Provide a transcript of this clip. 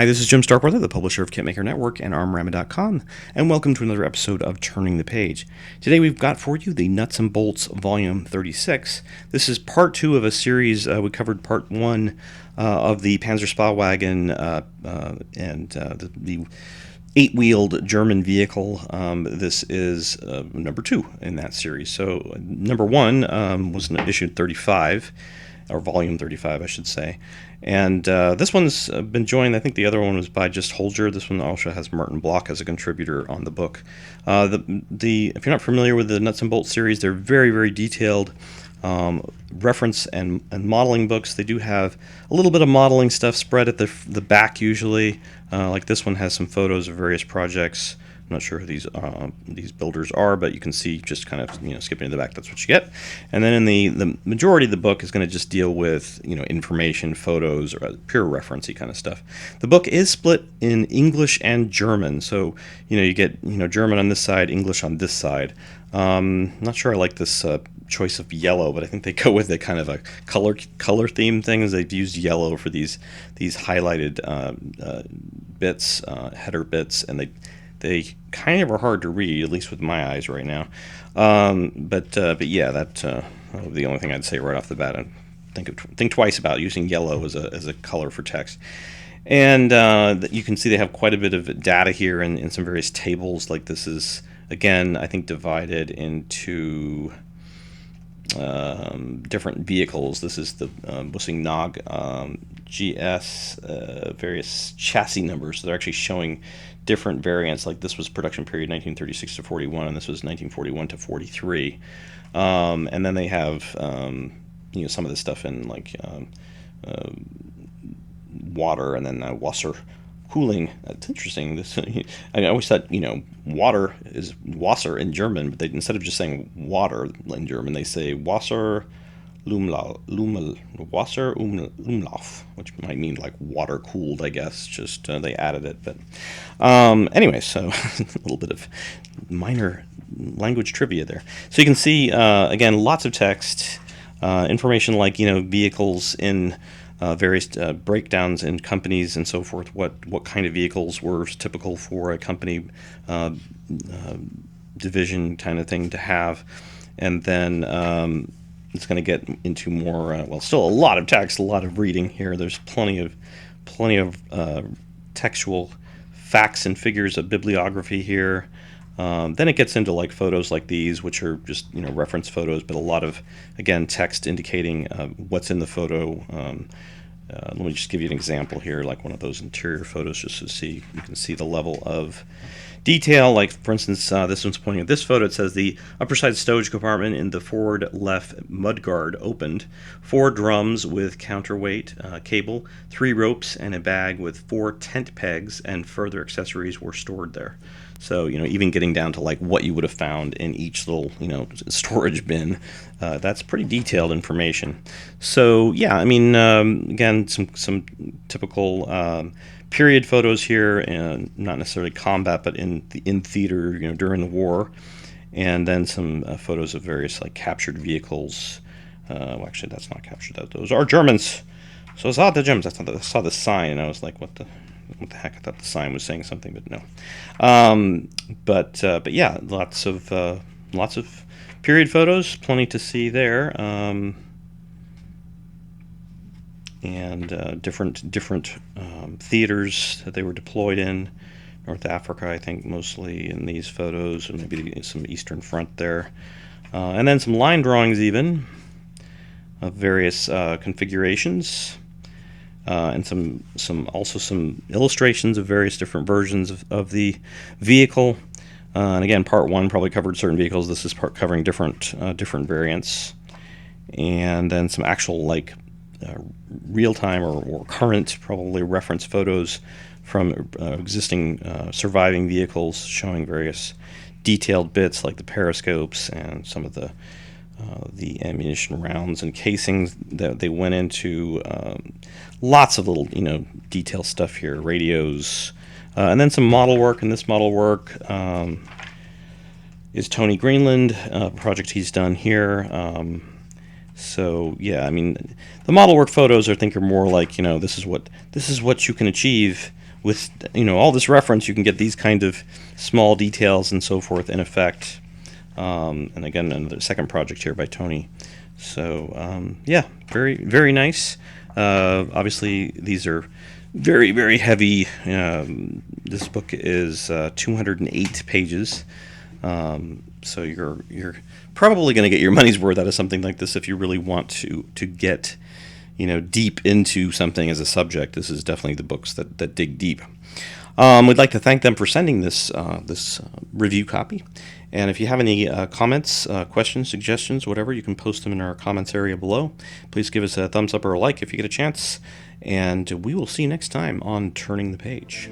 Hi, this is Jim Starkweather, the publisher of Kitmaker Network and ArmRama.com, and welcome to another episode of Turning the Page. Today we've got for you the Nuts and Bolts Volume 36. This is part 2 of a series. We covered part 1 of the Pz.Spahwagen and the 8-wheeled German vehicle. This is number 2 in that series. So number 1 was issued 35, or volume 35, I should say. And this one's been joined, I think the other one was by just Holger. This one also has Martin Block as a contributor on the book. If you're not familiar with the Nuts and Bolts series, they're very, very detailed reference and modeling books. They do have a little bit of modeling stuff spread at the back usually. Like this one has some photos of various projects. I'm not sure who these builders are, but you can see just kind of skipping to the back. That's what you get. And then in the majority of the book is going to just deal with information, photos, or pure referencey kind of stuff. The book is split in English and German, so you get German on this side, English on this side. Not sure I like this choice of yellow, but I think they go with a kind of a color theme thing. Is they've used yellow for these highlighted bits, header bits, and they kind of are hard to read, at least with my eyes right now. But yeah, that's the only thing I'd say right off the bat. And think twice about using yellow as a color for text. And you can see they have quite a bit of data here in some various tables. Like this is, again, I think divided into different vehicles. This is the Bussing-Nog GS, various chassis numbers. So they're actually showing different variants. Like this was production period 1936 to 41, and this was 1941 to 43. And then they have some of this stuff in like water, and then Wasser cooling. That's interesting. This I always thought water is Wasser in German, but instead of just saying water in German, they say Wasser Umlauf, which might mean like water cooled, I guess. Just they added it, but anyway, so a little bit of minor language trivia there. So you can see again lots of text, information like vehicles in various breakdowns in companies and so forth. What kind of vehicles were typical for a company division kind of thing to have, and then it's going to get into more, still a lot of text, a lot of reading here. There's plenty of textual facts and figures of bibliography here. Then it gets into like photos like these, which are just reference photos, but a lot of, again, text indicating what's in the photo. Let me just give you an example here, like one of those interior photos, just to see, you can see the level of detail. Like, for instance, this one's pointing at this photo. It says the upper side stowage compartment in the forward left mudguard opened. 4 drums with counterweight cable, 3 ropes, and a bag with 4 tent pegs, and further accessories were stored there. So, even getting down to like what you would have found in each little, storage bin, that's pretty detailed information. So, yeah, I mean, again, some typical period photos here, and not necessarily combat, but in theater, during the war, and then some photos of various like captured vehicles. Actually, that's not captured. Those are Germans. So I saw the Germans. I saw the sign, and I was like, what the heck? I thought the sign was saying something, but no. But yeah, lots of period photos, plenty to see there, and different theaters that they were deployed in. North Africa, I think, mostly in these photos, or maybe some Eastern Front there, and then some line drawings even of various configurations. And some illustrations of various different versions of the vehicle. And again, part 1 probably covered certain vehicles. This is part covering different variants. And then some actual like real-time or current probably reference photos from existing surviving vehicles, showing various detailed bits like the periscopes and some of the ammunition rounds and casings that they went into. Lots of little, detail stuff here, radios, and then some model work. And this model work is Tony Greenland, a project he's done here. So yeah, I mean, the model work photos I think are more like, this is what you can achieve with all this reference, you can get these kind of small details and so forth in effect. And again, another second project here by Tony. So yeah, very, very nice. Obviously, these are very, very heavy. This book is 208 pages. So you're probably going to get your money's worth out of something like this if you really want to get deep into something as a subject. This is definitely the books that dig deep. We'd like to thank them for sending this review copy. And if you have any comments, questions, suggestions, whatever, you can post them in our comments area below. Please give us a thumbs up or a like if you get a chance. And we will see you next time on Turning the Page.